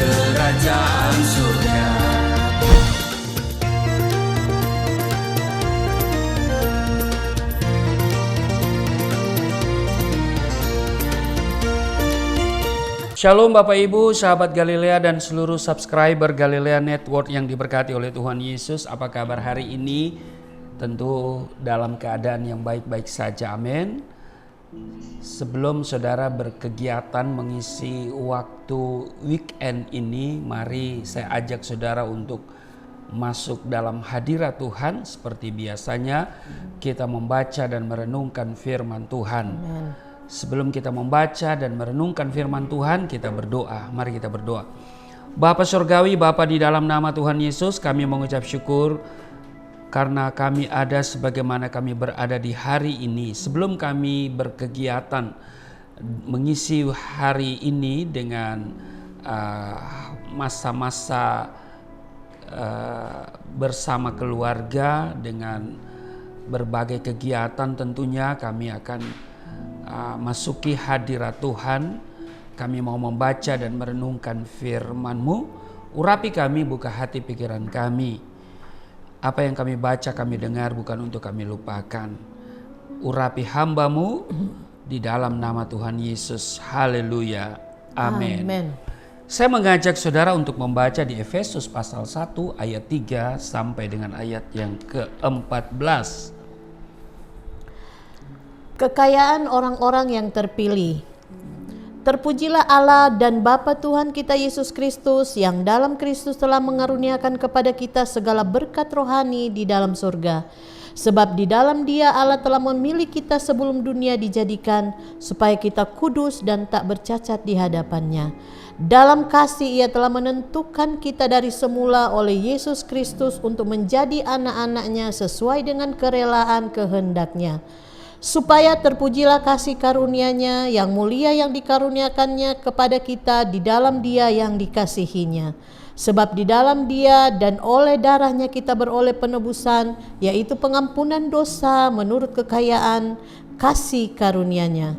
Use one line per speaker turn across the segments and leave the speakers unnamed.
kerajaan surga.
Shalom Bapak Ibu, sahabat Galilea dan seluruh subscriber Galilea Network yang diberkati oleh Tuhan Yesus. Apa kabar hari ini? Tentu dalam keadaan yang baik-baik saja, amin. Sebelum saudara berkegiatan mengisi waktu weekend ini, mari saya ajak saudara untuk masuk dalam hadirat Tuhan. Seperti biasanya kita membaca dan merenungkan firman Tuhan. Amen. Sebelum kita membaca dan merenungkan firman Tuhan, kita berdoa. Mari kita berdoa. Bapa Surgawi, Bapa di dalam nama Tuhan Yesus, kami mengucap syukur karena kami ada sebagaimana kami berada di hari ini. Sebelum kami berkegiatan mengisi hari ini dengan masa-masa bersama keluarga dengan berbagai kegiatan, tentunya kami akan masuki hadirat Tuhan. Kami mau membaca dan merenungkan firman-Mu. Urapi kami, buka hati pikiran kami. Apa yang kami baca, kami dengar, bukan untuk kami lupakan. Urapi hamba-Mu di dalam nama Tuhan Yesus. Haleluya. Amin. Amen. Saya mengajak saudara untuk membaca di Efesus pasal 1 ayat 3 sampai dengan ayat yang ke-14.
Kekayaan orang-orang yang terpilih. Terpujilah Allah dan Bapa Tuhan kita Yesus Kristus yang dalam Kristus telah mengaruniakan kepada kita segala berkat rohani di dalam surga. Sebab di dalam Dia Allah telah memilih kita sebelum dunia dijadikan supaya kita kudus dan tak bercacat di hadapan-Nya. Dalam kasih Ia telah menentukan kita dari semula oleh Yesus Kristus untuk menjadi anak-anak-Nya sesuai dengan kerelaan kehendak-Nya. Supaya terpujilah kasih karunia-Nya yang mulia yang dikaruniakannya kepada kita di dalam Dia yang dikasihinya. Sebab di dalam Dia dan oleh darah-Nya kita beroleh penebusan, yaitu pengampunan dosa menurut kekayaan kasih karunia-Nya,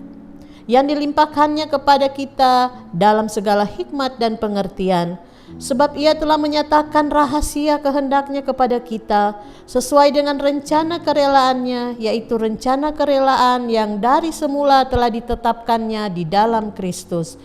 yang dilimpahkannya kepada kita dalam segala hikmat dan pengertian. Sebab Ia telah menyatakan rahasia kehendak-Nya kepada kita sesuai dengan rencana kerelaannya, yaitu rencana kerelaan yang dari semula telah ditetapkannya di dalam Kristus,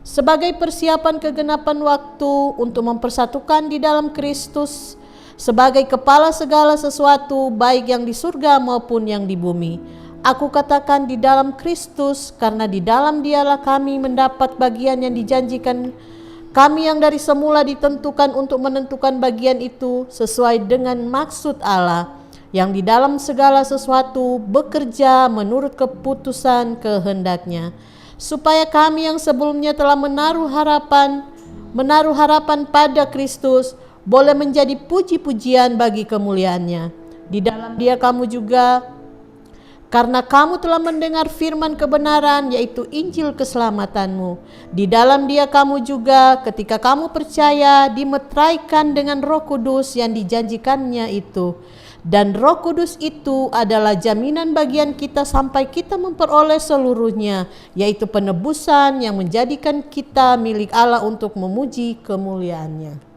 sebagai persiapan kegenapan waktu untuk mempersatukan di dalam Kristus sebagai kepala segala sesuatu, baik yang di surga maupun yang di bumi. Aku katakan di dalam Kristus, karena di dalam Dialah kami mendapat bagian yang dijanjikan. Kami yang dari semula ditentukan untuk menentukan bagian itu sesuai dengan maksud Allah yang di dalam segala sesuatu bekerja menurut keputusan kehendak-Nya, supaya kami yang sebelumnya telah menaruh harapan pada Kristus boleh menjadi puji-pujian bagi kemuliaan-Nya. Di dalam Dia kamu juga, karena kamu telah mendengar firman kebenaran, yaitu Injil keselamatanmu. Di dalam Dia kamu juga, ketika kamu percaya, dimeteraikan dengan Roh Kudus yang dijanjikannya itu. Dan Roh Kudus itu adalah jaminan bagian kita sampai kita memperoleh seluruhnya, yaitu penebusan yang menjadikan kita milik Allah untuk memuji kemuliaan-Nya.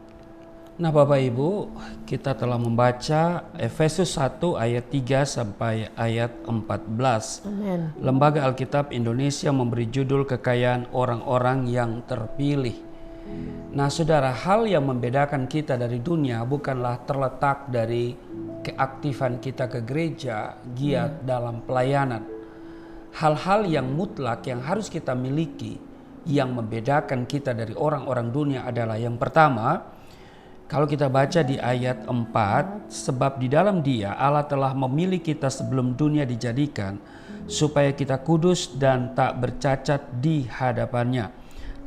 Nah Bapak Ibu, kita telah membaca Efesus 1 ayat 3 sampai ayat 14.
Amen.
Lembaga Alkitab Indonesia memberi judul Kekayaan Orang-orang yang Terpilih. Nah saudara, hal yang membedakan kita dari dunia bukanlah terletak dari keaktifan kita ke gereja, giat dalam pelayanan. Hal-hal yang mutlak yang harus kita miliki yang membedakan kita dari orang-orang dunia adalah yang pertama, kalau kita baca di ayat 4, sebab di dalam Dia Allah telah memilih kita sebelum dunia dijadikan, supaya kita kudus dan tak bercacat di hadapan-Nya.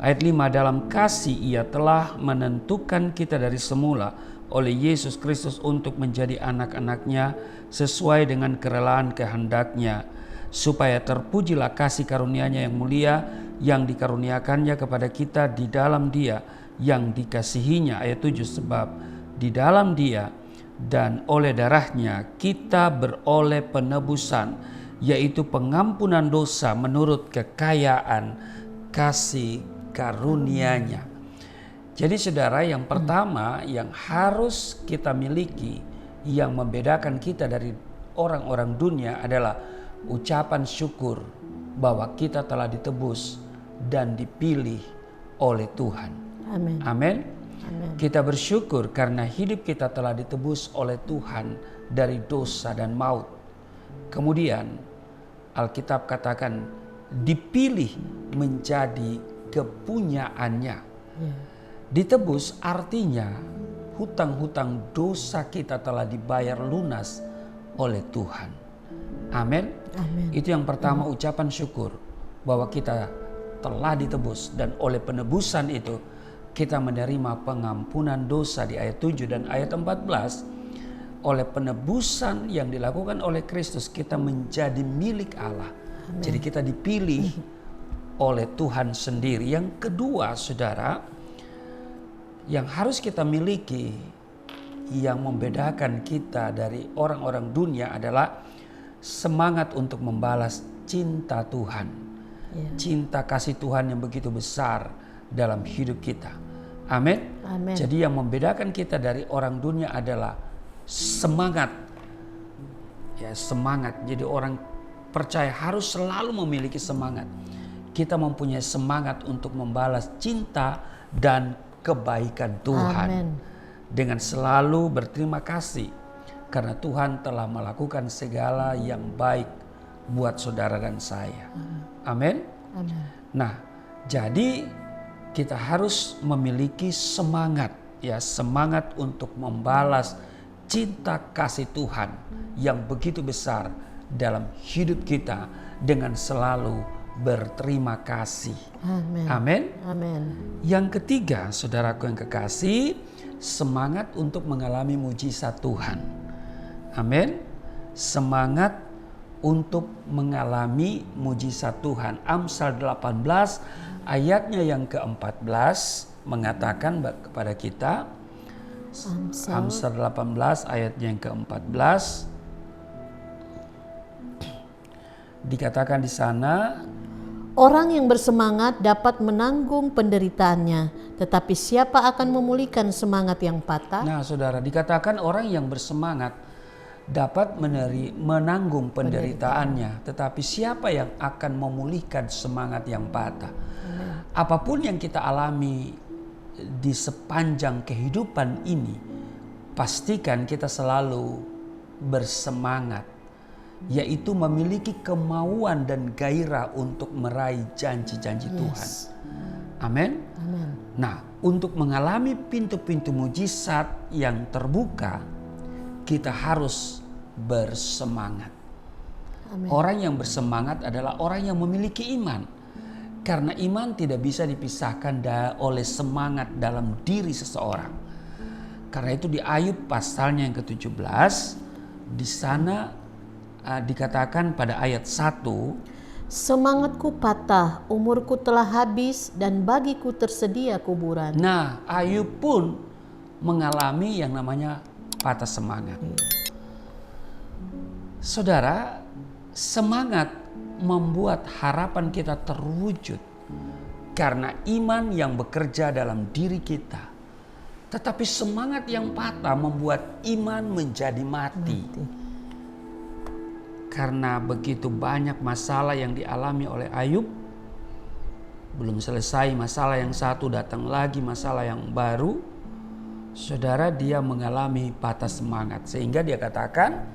Ayat 5, dalam kasih Ia telah menentukan kita dari semula oleh Yesus Kristus untuk menjadi anak-anak-Nya sesuai dengan kerelaan kehendak-Nya, supaya terpujilah kasih karunia-Nya yang mulia yang dikaruniakannya kepada kita di dalam Dia yang dikasihinya. Ayat 7, sebab di dalam Dia dan oleh darah-Nya kita beroleh penebusan, yaitu pengampunan dosa menurut kekayaan kasih karunia-Nya. Jadi saudara, yang pertama yang harus kita miliki yang membedakan kita dari orang-orang dunia adalah ucapan syukur bahwa kita telah ditebus dan dipilih oleh Tuhan.
Amin.
Amin.
Amin.
Kita bersyukur karena hidup kita telah ditebus oleh Tuhan dari dosa dan maut. Kemudian Alkitab katakan dipilih menjadi kepunyaannya.
Ya.
Ditebus artinya hutang-hutang dosa kita telah dibayar lunas oleh Tuhan. Amin.
Amin.
Itu yang pertama, ucapan syukur bahwa kita telah ditebus, dan oleh penebusan itu kita menerima pengampunan dosa di ayat 7 dan ayat 14. Oleh penebusan yang dilakukan oleh Kristus kita menjadi milik Allah. Amen. Jadi kita dipilih oleh Tuhan sendiri. Yang kedua saudara, yang harus kita miliki yang membedakan kita dari orang-orang dunia adalah semangat untuk membalas cinta Tuhan.
Ya.
Cinta kasih Tuhan yang begitu besar dalam hidup kita. Amin.
Amin.
Jadi yang membedakan kita dari orang dunia adalah semangat. Ya, semangat. Jadi orang percaya harus selalu memiliki semangat. Kita mempunyai semangat untuk membalas cinta dan kebaikan Tuhan. Amen. Dengan selalu berterima kasih karena Tuhan telah melakukan segala yang baik buat saudara dan saya. Amin. Amin. Nah, jadi kita harus memiliki semangat, ya, semangat untuk membalas cinta kasih Tuhan yang begitu besar dalam hidup kita dengan selalu berterima kasih.
Amin.
Amin.
Amin.
Yang ketiga, saudaraku yang kekasih, semangat untuk mengalami mujizat Tuhan. Amin. Semangat untuk mengalami mujizat Tuhan. Amsal 18 ayatnya yang ke-14 mengatakan kepada kita, Amsal 18 ayatnya yang ke-14 dikatakan di sana,
orang yang bersemangat dapat menanggung penderitaannya, tetapi siapa akan memulihkan semangat yang patah?
Nah, saudara, dikatakan orang yang bersemangat dapat menanggung penderitaannya, tetapi siapa yang akan memulihkan semangat yang patah? Apapun yang kita alami di sepanjang kehidupan ini, pastikan kita selalu bersemangat, yaitu memiliki kemauan dan gairah untuk meraih janji-janji Tuhan. Amin. Nah, untuk mengalami pintu-pintu mujizat yang terbuka, kita harus bersemangat. Amen. Orang yang bersemangat adalah orang yang memiliki iman. Karena iman tidak bisa dipisahkan oleh semangat dalam diri seseorang. Karena itu di Ayub pasalnya yang ke-17, di sana dikatakan pada ayat 1,
semangatku patah, umurku telah habis, dan bagiku tersedia kuburan.
Nah, Ayub pun mengalami yang namanya patah semangat. Saudara, semangat membuat harapan kita terwujud karena iman yang bekerja dalam diri kita. Tetapi semangat yang patah membuat iman menjadi mati. Karena begitu banyak masalah yang dialami oleh Ayub, belum selesai masalah yang satu, datang lagi masalah yang baru. Saudara, dia mengalami patah semangat. Sehingga dia katakan,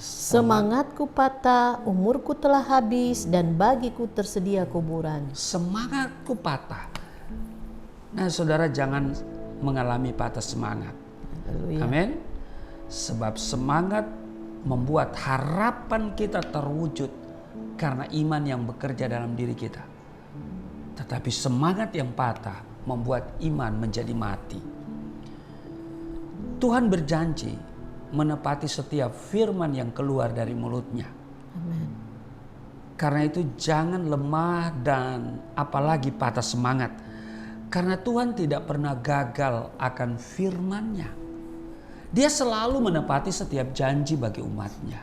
semangatku patah, umurku telah habis, dan bagiku tersedia kuburan.
Semangatku patah. Nah, saudara, jangan mengalami patah semangat. Amin. Sebab semangat membuat harapan kita terwujud karena iman yang bekerja dalam diri kita. Tetapi semangat yang patah membuat iman menjadi mati. Tuhan berjanji menepati setiap firman yang keluar dari mulutnya.
Amen.
Karena itu jangan lemah dan apalagi patah semangat. Karena Tuhan tidak pernah gagal akan firman-Nya. Dia selalu menepati setiap janji bagi umatnya.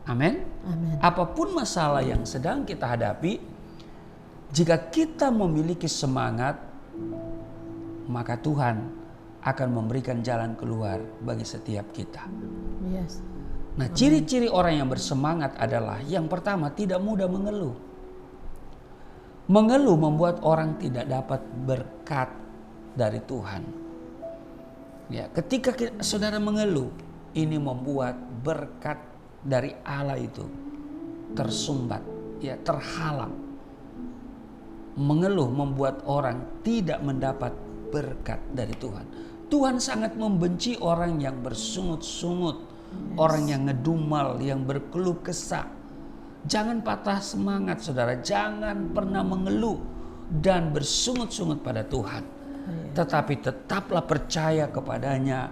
Amin.
Amin.
Apapun masalah yang sedang kita hadapi, jika kita memiliki semangat, maka Tuhan akan memberikan jalan keluar bagi setiap kita.
Yes.
Nah, ciri-ciri orang yang bersemangat adalah yang pertama, tidak mudah mengeluh. Mengeluh membuat orang tidak dapat berkat dari Tuhan. Ya, ketika saudara mengeluh, ini membuat berkat dari Allah itu tersumbat, ya, terhalang. Mengeluh membuat orang tidak mendapat berkat dari Tuhan. Tuhan sangat membenci orang yang bersungut-sungut, orang yang ngedumel, yang berkeluh kesah. Jangan patah semangat, saudara. Jangan pernah mengeluh dan bersungut-sungut pada Tuhan. Tetapi tetaplah percaya kepadanya,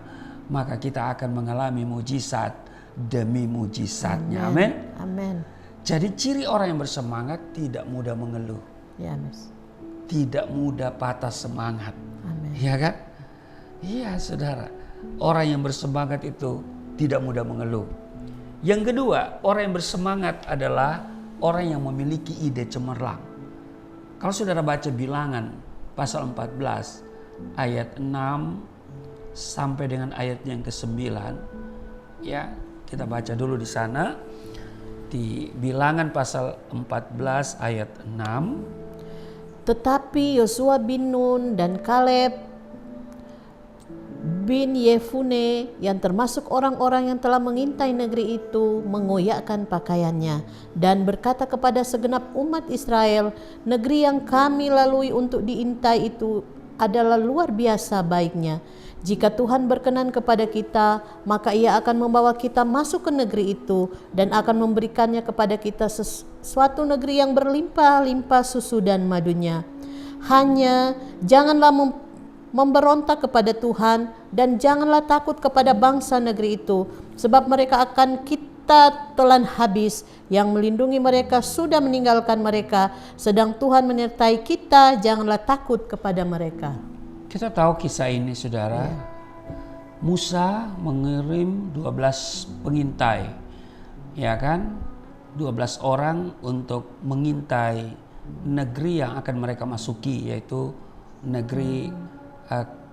maka kita akan mengalami mujizat demi mujizatnya. Amin.
Amin.
Jadi ciri orang yang bersemangat tidak mudah mengeluh.
Yes.
Tidak mudah patah semangat.
Amin.
Iya kan? Iya, saudara. Orang yang bersemangat itu tidak mudah mengeluh. Yang kedua, orang yang bersemangat adalah orang yang memiliki ide cemerlang. Kalau saudara baca Bilangan pasal 14 ayat 6 sampai dengan ayat yang ke-9, ya, kita baca dulu di sana. Di Bilangan pasal 14 ayat 6.
Tetapi Yosua bin Nun dan Kaleb bin Yefune yang termasuk orang-orang yang telah mengintai negeri itu mengoyakkan pakaiannya dan berkata kepada segenap umat Israel, negeri yang kami lalui untuk diintai itu adalah luar biasa baiknya. Jika Tuhan berkenan kepada kita, maka Ia akan membawa kita masuk ke negeri itu dan akan memberikannya kepada kita suatu negeri yang berlimpah-limpah susu dan madunya. Hanya janganlah memberontak kepada Tuhan dan janganlah takut kepada bangsa negeri itu, sebab mereka akan kita telan habis. Yang melindungi mereka sudah meninggalkan mereka, sedang Tuhan menyertai kita. Janganlah takut kepada mereka.
Kita tahu kisah ini, saudara. Musa mengirim 12 pengintai, ya kan? 12 orang untuk mengintai negeri yang akan mereka masuki, yaitu negeri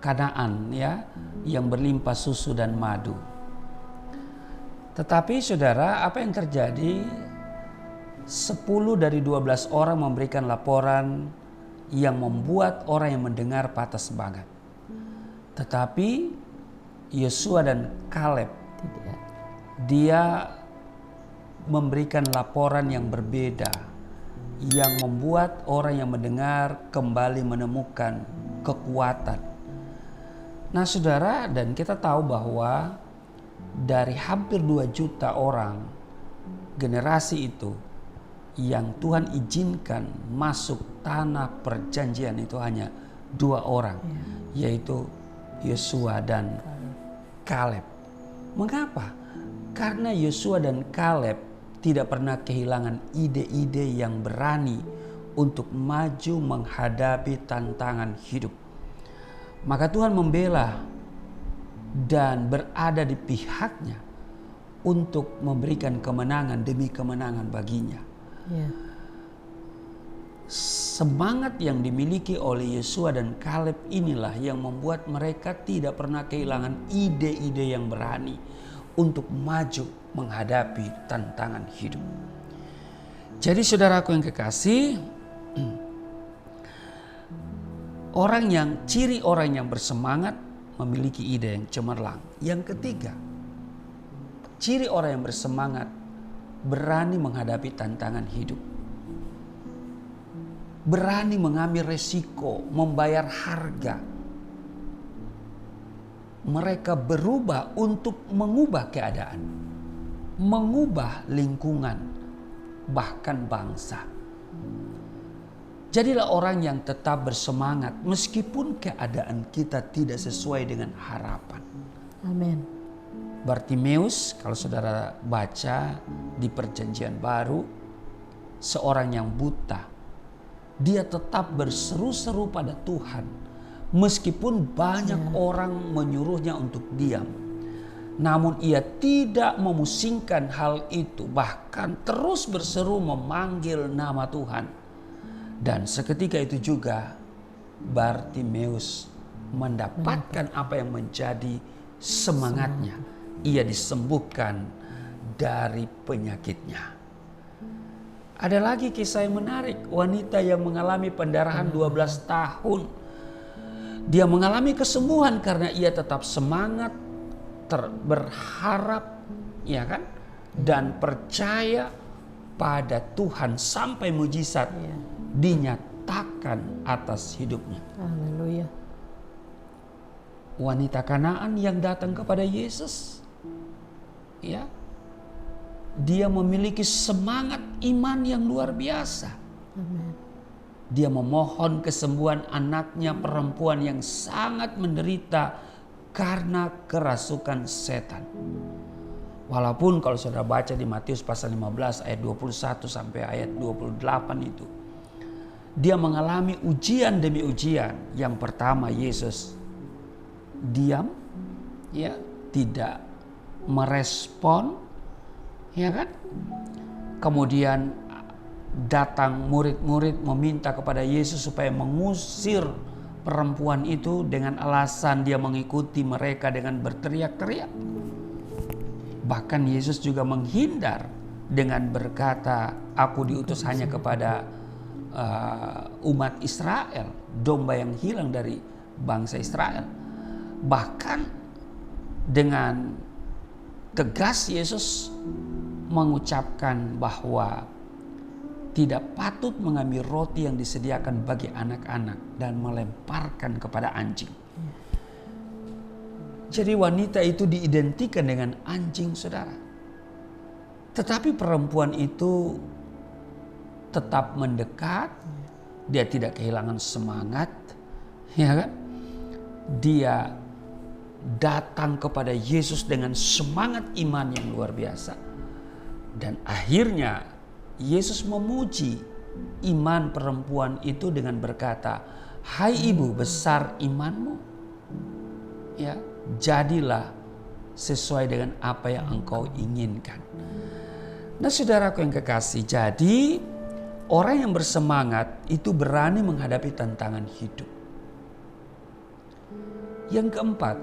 Kanaan, ya, yang berlimpah susu dan madu. Tetapi saudara, apa yang terjadi? 10 dari 12 orang memberikan laporan yang membuat orang yang mendengar patah semangat. Tetapi Yosua dan Kaleb, dia memberikan laporan yang berbeda, yang membuat orang yang mendengar kembali menemukan kekuatan. Nah, saudara, dan kita tahu bahwa dari hampir 2 juta orang generasi itu yang Tuhan izinkan masuk tanah perjanjian itu hanya 2 orang, yaitu Yosua dan Kaleb. Mengapa? Karena Yosua dan Kaleb tidak pernah kehilangan ide-ide yang berani untuk maju menghadapi tantangan hidup. Maka Tuhan membela dan berada di pihaknya untuk memberikan kemenangan demi kemenangan baginya. Semangat yang dimiliki oleh Yosua dan Kaleb inilah yang membuat mereka tidak pernah kehilangan ide-ide yang berani untuk maju menghadapi tantangan hidup. Jadi saudaraku yang kekasih, ciri orang yang bersemangat memiliki ide yang cemerlang. Yang ketiga, ciri orang yang bersemangat berani menghadapi tantangan hidup. Berani mengambil resiko, membayar harga. Mereka berubah untuk mengubah keadaan, mengubah lingkungan, bahkan bangsa. Jadilah orang yang tetap bersemangat meskipun keadaan kita tidak sesuai dengan harapan.
Amin.
Bartimeus, kalau saudara baca di Perjanjian Baru, seorang yang buta. Dia tetap berseru-seru pada Tuhan meskipun banyak orang menyuruhnya untuk diam. Namun ia tidak memusingkan hal itu, bahkan terus berseru memanggil nama Tuhan. Dan seketika itu juga Bartimeus mendapatkan apa yang menjadi semangatnya. Ia disembuhkan dari penyakitnya. Ada lagi kisah yang menarik, wanita yang mengalami pendarahan 12 tahun. Dia mengalami kesembuhan karena ia tetap semangat, berharap, ya kan? Dan percaya pada Tuhan sampai mujizat dinyatakan atas hidupnya.
Haleluya.
Wanita Kanaan yang datang kepada Yesus, ya, dia memiliki semangat iman yang luar biasa.
Amen.
Dia memohon kesembuhan anaknya perempuan yang sangat menderita karena kerasukan setan. Walaupun kalau saudara baca di Matius pasal 15 ayat 21 sampai ayat 28 itu, dia mengalami ujian demi ujian. Yang pertama, Yesus diam, ya, tidak merespon, ya kan? Kemudian datang murid-murid meminta kepada Yesus supaya mengusir perempuan itu dengan alasan dia mengikuti mereka dengan berteriak-teriak. Bahkan Yesus juga menghindar dengan berkata, aku diutus hanya kepada umat Israel, domba yang hilang dari bangsa Israel. Bahkan dengan tegas Yesus mengucapkan bahwa tidak patut mengambil roti yang disediakan bagi anak-anak dan melemparkan kepada anjing. Jadi wanita itu diidentikan dengan anjing, saudara. Tetapi perempuan itu tetap mendekat, dia tidak kehilangan semangat, ya kan? Dia datang kepada Yesus dengan semangat iman yang luar biasa. Dan akhirnya Yesus memuji iman perempuan itu dengan berkata, hai ibu, besar imanmu. Ya, jadilah sesuai dengan apa yang engkau inginkan. Nah, saudaraku yang kekasih, jadi orang yang bersemangat itu berani menghadapi tantangan hidup. Yang keempat,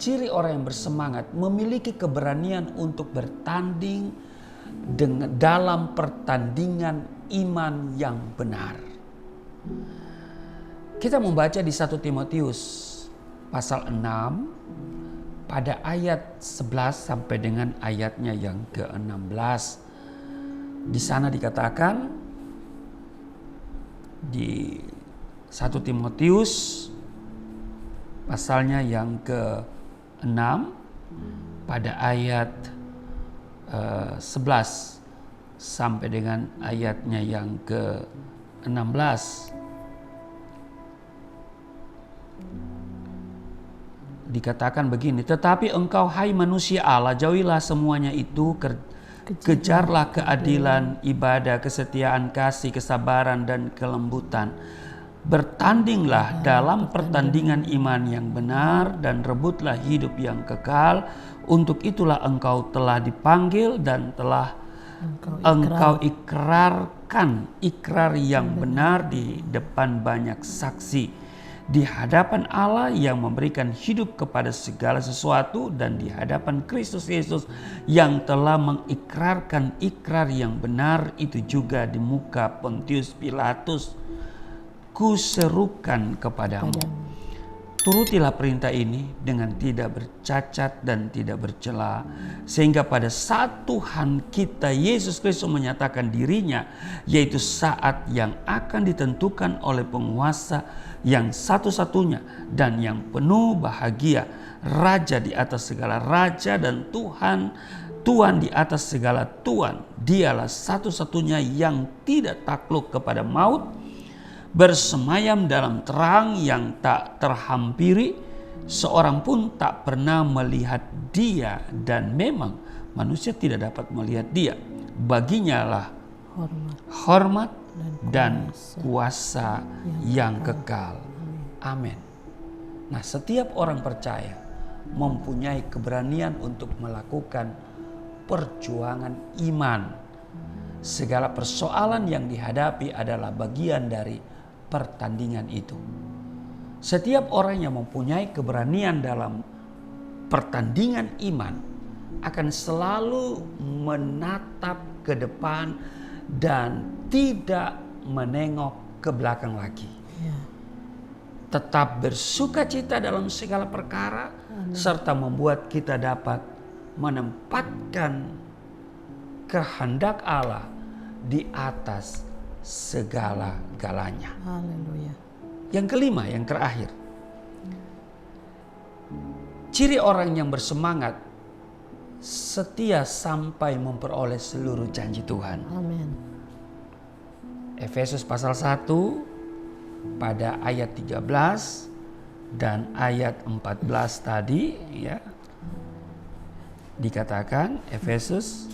ciri orang yang bersemangat memiliki keberanian untuk bertanding dalam pertandingan iman yang benar. Kita membaca di 1 Timotius pasal 6 pada ayat 11 sampai dengan ayatnya yang ke-16. Di sana dikatakan di 1 Timotius pasalnya yang ke-6 pada ayat 11 sampai dengan ayatnya yang ke-16. Dikatakan begini, tetapi engkau hai manusia Allah, jauhilah semuanya itu, kejarlah keadilan, ibadah, kesetiaan, kasih, kesabaran, dan kelembutan. Bertandinglah dalam pertandingan iman yang benar dan rebutlah hidup yang kekal. Untuk itulah engkau telah dipanggil dan telah engkau ikrarkan ikrar yang benar di depan banyak saksi, di hadapan Allah yang memberikan hidup kepada segala sesuatu, dan di hadapan Kristus Yesus yang telah mengikrarkan ikrar yang benar itu juga di muka Pontius Pilatus. Kuserukan kepadamu, turutilah perintah ini dengan tidak bercacat dan tidak bercela, sehingga pada saat Tuhan kita Yesus Kristus menyatakan dirinya, yaitu saat yang akan ditentukan oleh penguasa yang satu-satunya dan yang penuh bahagia, Raja di atas segala raja dan Tuhan di atas segala Tuhan. Dialah satu-satunya yang tidak takluk kepada maut, bersemayam dalam terang yang tak terhampiri, seorang pun tak pernah melihat dia, dan memang manusia tidak dapat melihat dia. Baginya lah hormat dan kuasa yang kekal. Amin. Nah, setiap orang percaya mempunyai keberanian untuk melakukan perjuangan iman. Segala persoalan yang dihadapi adalah bagian dari pertandingan itu. Setiap orang yang mempunyai keberanian dalam pertandingan iman akan selalu menatap ke depan dan tidak menengok ke belakang lagi.
Ya.
Tetap bersukacita dalam segala perkara, serta membuat kita dapat menempatkan kehendak Allah di atas segala-galanya.
Haleluya.
Yang kelima, yang terakhir. Ciri orang yang bersemangat setia sampai memperoleh seluruh janji Tuhan.
Amin.
Efesus pasal 1 pada ayat 13 dan ayat 14 tadi ya. Dikatakan Efesus,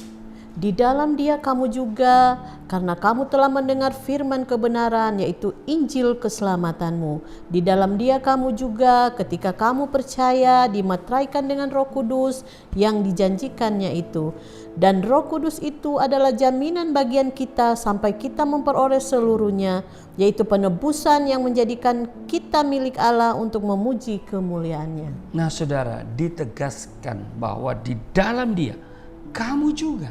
di dalam Dia kamu juga, karena kamu telah mendengar firman kebenaran, yaitu Injil keselamatanmu. Di dalam Dia kamu juga, ketika kamu percaya, dimateraikan dengan Roh Kudus yang dijanjikannya itu. Dan Roh Kudus itu adalah jaminan bagian kita sampai kita memperoleh seluruhnya, yaitu penebusan yang menjadikan kita milik Allah untuk memuji kemuliaan-Nya.
Nah saudara, ditegaskan bahwa di dalam Dia kamu juga,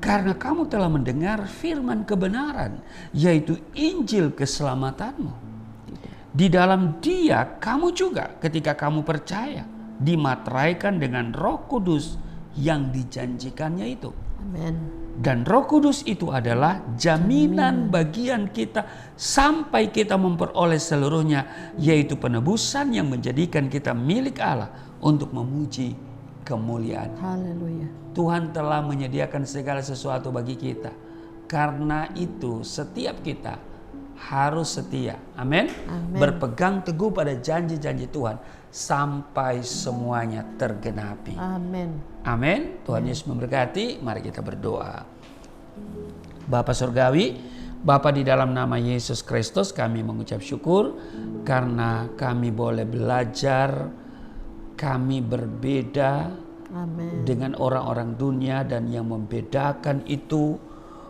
karena kamu telah mendengar firman kebenaran, yaitu Injil keselamatanmu. Di dalam Dia kamu juga, ketika kamu percaya, dimateraikan dengan Roh Kudus yang dijanjikannya itu.
Amin.
Dan Roh Kudus itu adalah jaminan bagian kita sampai kita memperoleh seluruhnya, yaitu penebusan yang menjadikan kita milik Allah untuk memuji kemuliaan.
Haleluya.
Tuhan telah menyediakan segala sesuatu bagi kita. Karena itu setiap kita harus setia. Amin. Berpegang teguh pada janji-janji Tuhan sampai semuanya tergenapi.
Amin.
Amin. Tuhan Yesus memberkati. Mari kita berdoa. Bapa Surgawi, Bapa, di dalam nama Yesus Kristus kami mengucap syukur karena kami boleh belajar, kami berbeda
Amin.
dengan orang-orang dunia, dan yang membedakan itu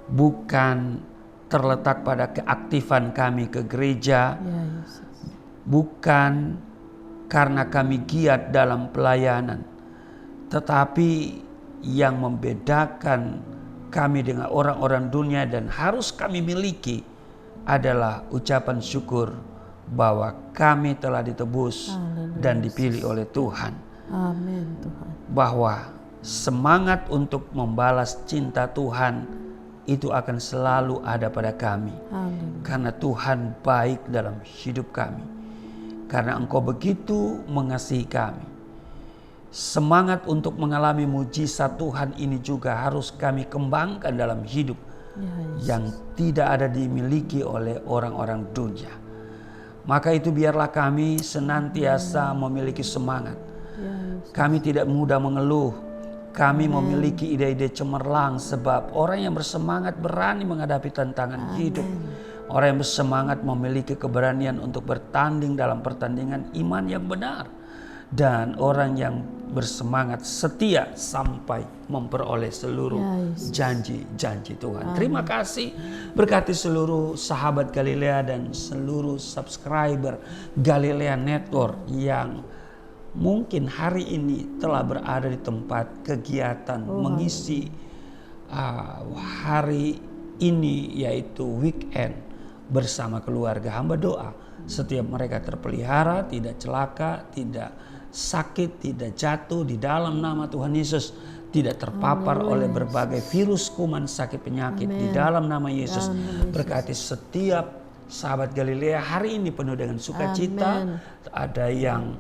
bukan terletak pada keaktifan kami ke gereja,
Ya, Yesus.
bukan karena kami giat dalam pelayanan, tetapi yang membedakan kami dengan orang-orang dunia dan harus kami miliki adalah ucapan syukur bahwa kami telah ditebus dan dipilih oleh Tuhan.
Amin Tuhan.
Bahwa semangat untuk membalas cinta Tuhan itu akan selalu ada pada kami.
Amin.
Karena Tuhan baik dalam hidup kami. Karena Engkau begitu mengasihi kami. Semangat untuk mengalami mujizat Tuhan ini juga harus kami kembangkan dalam hidup yang tidak ada dimiliki oleh orang-orang dunia. Maka itu biarlah kami senantiasa memiliki semangat. Kami tidak mudah mengeluh. Kami memiliki ide-ide cemerlang, sebab orang yang bersemangat berani menghadapi tantangan hidup. Orang yang bersemangat memiliki keberanian untuk bertanding dalam pertandingan iman yang benar. Dan orang yang bersemangat setia sampai memperoleh seluruh janji-janji Tuhan. Terima kasih, berkati seluruh sahabat Galilea dan seluruh subscriber Galilea Network yang mungkin hari ini telah berada di tempat kegiatan mengisi hari ini, yaitu weekend bersama keluarga. Hamba doa setiap mereka terpelihara, tidak celaka, tidak sakit, tidak jatuh di dalam nama Tuhan Yesus, tidak terpapar oleh berbagai virus, kuman, sakit, penyakit di dalam nama Yesus. Berkati setiap sahabat Galilea hari ini penuh dengan sukacita. Ada yang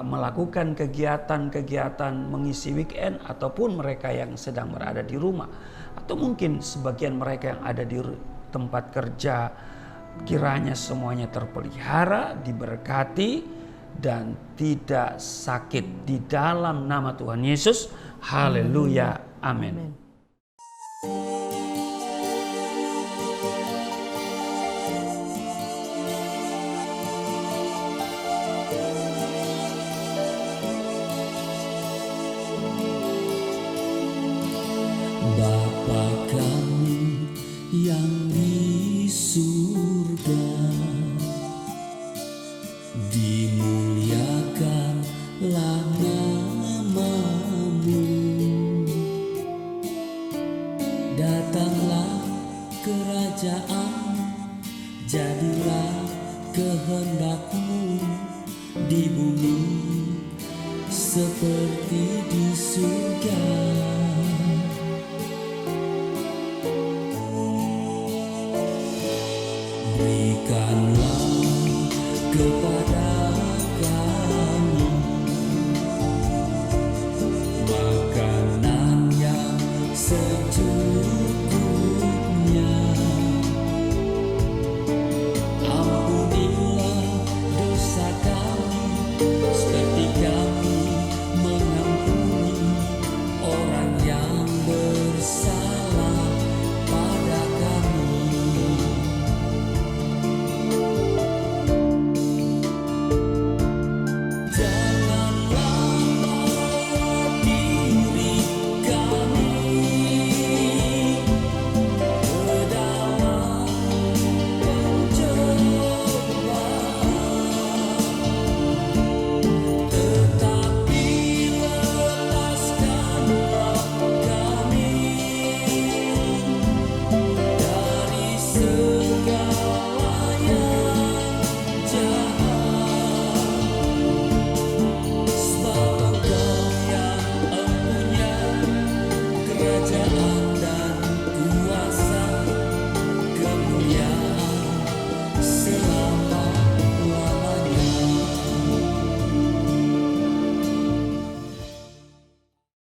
melakukan kegiatan-kegiatan mengisi weekend, ataupun mereka yang sedang berada di rumah, atau mungkin sebagian mereka yang ada di tempat kerja. Kiranya semuanya terpelihara, diberkati, dan tidak sakit di dalam nama Tuhan Yesus. Haleluya. Amin.
Bapa kami yang di surga, bumi seperti di surga.